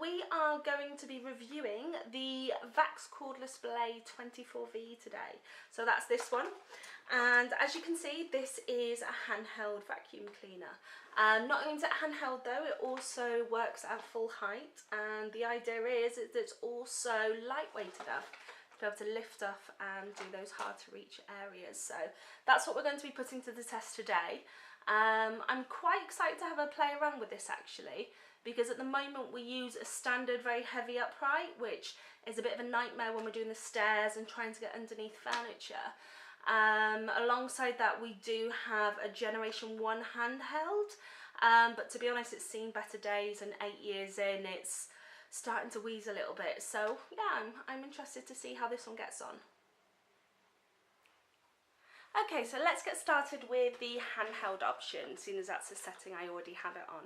We are going to be reviewing the Vax Cordless Blade 24V today. So that's this one, and as you can see, this is a handheld vacuum cleaner. Not only is it handheld though, it also works at full height, and the idea is that it's also lightweight enough to be able to lift up and do those hard to reach areas. So that's what we're going to be putting to the test today. I'm quite excited to have a play around with this actually, because at the moment we use a standard very heavy upright, which is a bit of a nightmare when we're doing the stairs and trying to get underneath furniture. Alongside that, we do have a Generation 1 handheld, but to be honest, it's seen better days, and 8 years in, it's starting to wheeze a little bit. So yeah, I'm interested to see how this one gets on. Okay, so let's get started with the handheld option, seeing as that's the setting I already have it on.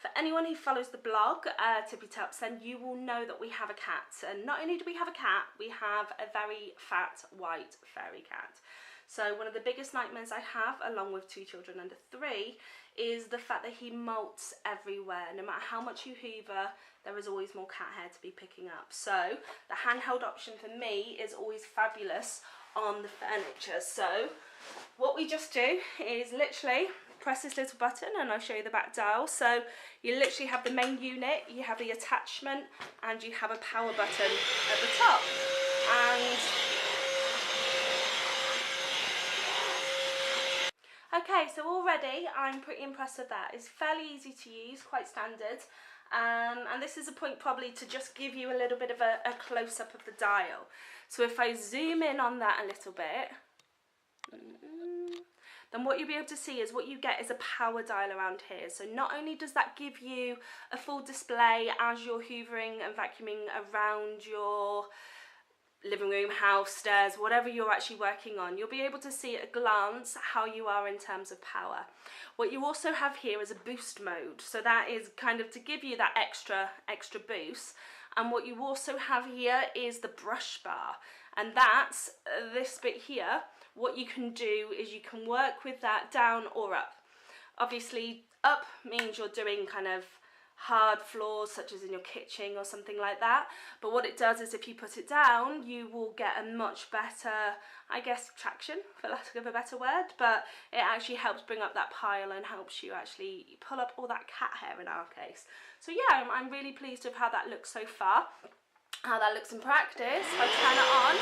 For anyone who follows the blog, Tippytupps, then you will know that we have a cat. And not only do we have a cat, we have a very fat white fairy cat. So one of the biggest nightmares I have, along with 2 children under 3, is the fact that he molts everywhere. No matter how much you hoover, there is always more cat hair to be picking up. So the handheld option for me is always fabulous on the furniture. So what we just do is literally press this little button, and I'll show you the back dial. So you literally have the main unit, you have the attachment, and you have a power button at the top. And okay, so already I'm pretty impressed with that. It's fairly easy to use, quite standard. And this is a point probably to just give you a little bit of a close-up of the dial. So if I zoom in on that a little bit, then what you'll be able to see is what you get is a power dial around here. So not only does that give you a full display as you're hoovering and vacuuming around your living room, house, stairs, whatever you're actually working on, you'll be able to see at a glance how you are in terms of power. What you also have here is a boost mode, so that is kind of to give you that extra boost. And what you also have here is the brush bar, and that's this bit here. What you can do is you can work with that down or up. Obviously up means you're doing kind of hard floors such as in your kitchen or something like that, but what it does is if you put it down, you will get a much better, I guess, traction, for lack of a better word, but it actually helps bring up that pile and helps you actually pull up all that cat hair in our case. So yeah, I'm really pleased with how that looks so far. How that looks in practice, if I turn it on,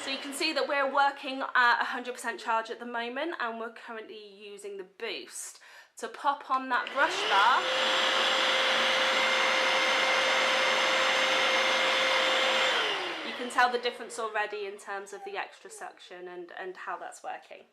so you can see that we're working at 100% charge at the moment, and we're currently using the boost to pop on that brush bar. You can tell the difference already in terms of the extra suction and how that's working.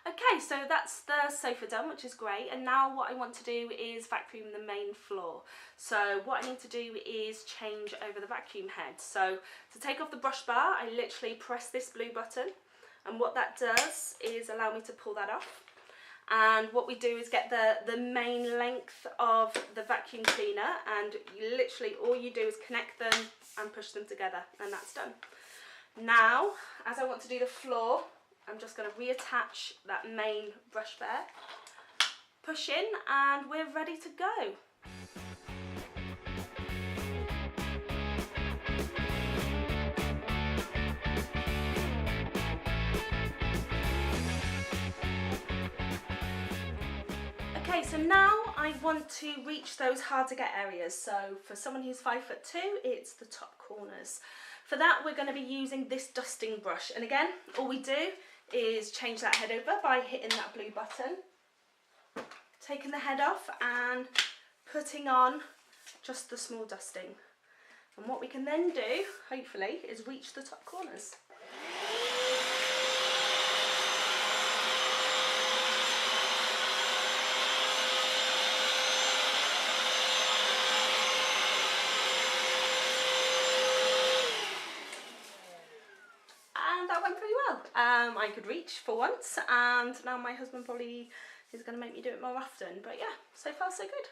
Okay, so that's the sofa done, which is great, and now what I want to do is vacuum the main floor. So what I need to do is change over the vacuum head. So to take off the brush bar, I literally press this blue button, and what that does is allow me to pull that off. And what we do is get the main length of the vacuum cleaner, and you literally all you do is connect them and push them together, and that's done. Now, as I want to do the floor, I'm just going to reattach that main brush there, push in, and we're ready to go. Okay, so now I want to reach those hard to get areas. So for someone who's 5'2", it's the top corners. For that, we're going to be using this dusting brush, and again, all we do is change that head over by hitting that blue button, taking the head off and putting on just the small dusting. And what we can then do, hopefully, is reach the top corners. that went pretty well. I could reach for once, and now my husband probably is going to make me do it more often. But yeah, so far so good.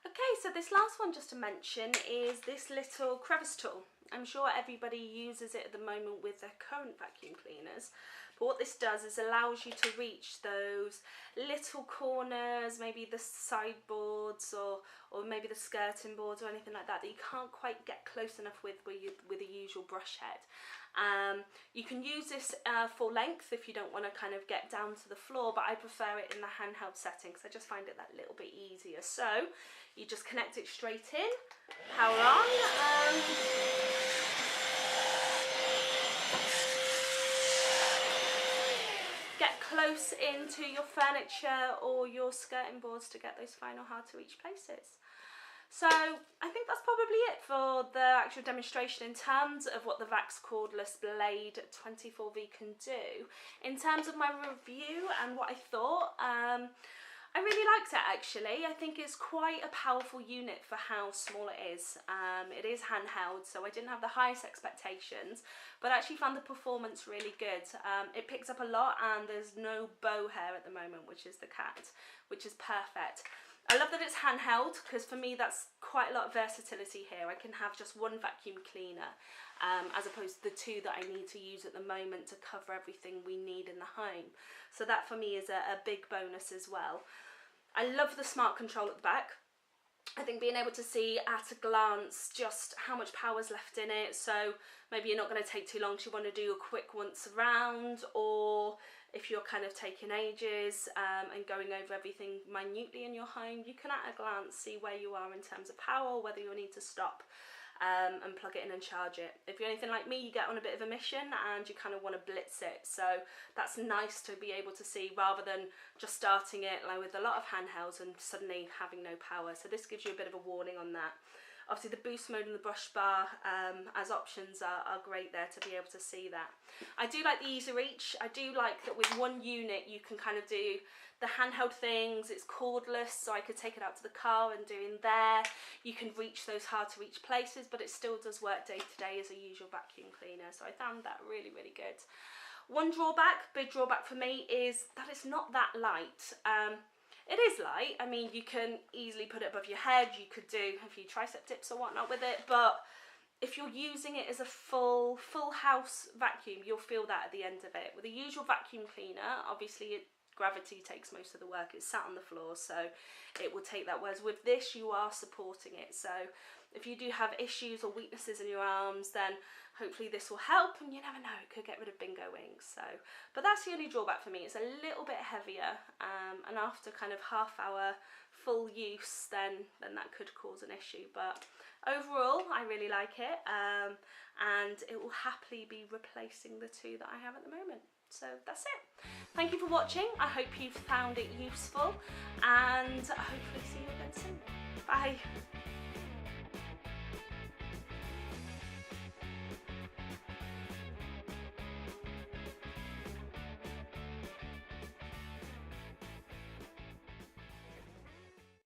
Okay, so this last one just to mention is this little crevice tool. I'm sure everybody uses it at the moment with their current vacuum cleaners, but what this does is allows you to reach those little corners, maybe the sideboards or maybe the skirting boards or anything like that you can't quite get close enough with a usual brush head. You can use this full length if you don't want to kind of get down to the floor, but I prefer it in the handheld setting because I just find it that little bit easier. So you just connect it straight in, power on, get close into your furniture or your skirting boards to get those final hard to reach places. So I think that's probably it for the actual demonstration in terms of what the Vax Cordless Blade 24V can do. In terms of my review and what I thought, I really liked it actually. I think it's quite a powerful unit for how small it is. It is handheld, so I didn't have the highest expectations, but I actually found the performance really good. It picks up a lot and there's no bow hair at the moment, which is the cat, which is perfect. I love that it's handheld because for me that's quite a lot of versatility here. I can have just one vacuum cleaner as opposed to the two that I need to use at the moment to cover everything we need in the home. So that for me is a big bonus as well. I love the smart control at the back. I think being able to see at a glance just how much power's left in it, so maybe you're not going to take too long, so you want to do a quick once around, or if you're kind of taking ages and going over everything minutely in your home, you can at a glance see where you are in terms of power, whether you'll need to stop and plug it in and charge it. If you're anything like me, you get on a bit of a mission and you kind of want to blitz it, so that's nice to be able to see rather than just starting it like with a lot of handhelds and suddenly having no power. So this gives you a bit of a warning on that. Obviously the boost mode and the brush bar as options are great there to be able to see that. I do like the easy reach. I do like that with one unit you can kind of do the handheld things. It's cordless, so I could take it out to the car and do in there. You can reach those hard to reach places, but it still does work day to day as a usual vacuum cleaner. So I found that really, really good. One drawback, big drawback for me, is that it's not that light. It is light. I mean, you can easily put it above your head. You could do a few tricep dips or whatnot with it, but if you're using it as a full house vacuum, you'll feel that at the end of it. With a usual vacuum cleaner, obviously gravity takes most of the work. It's sat on the floor, so it will take that. Whereas with this, you are supporting it. So if you do have issues or weaknesses in your arms, then hopefully this will help, and you never know, it could get rid of bingo wings. So, but that's the only drawback for me. It's a little bit heavier, and after kind of half-hour full use, then that could cause an issue. But overall, I really like it, and it will happily be replacing the two that I have at the moment. So that's it. Thank you for watching. I hope you've found it useful, and hopefully see you again soon. Bye.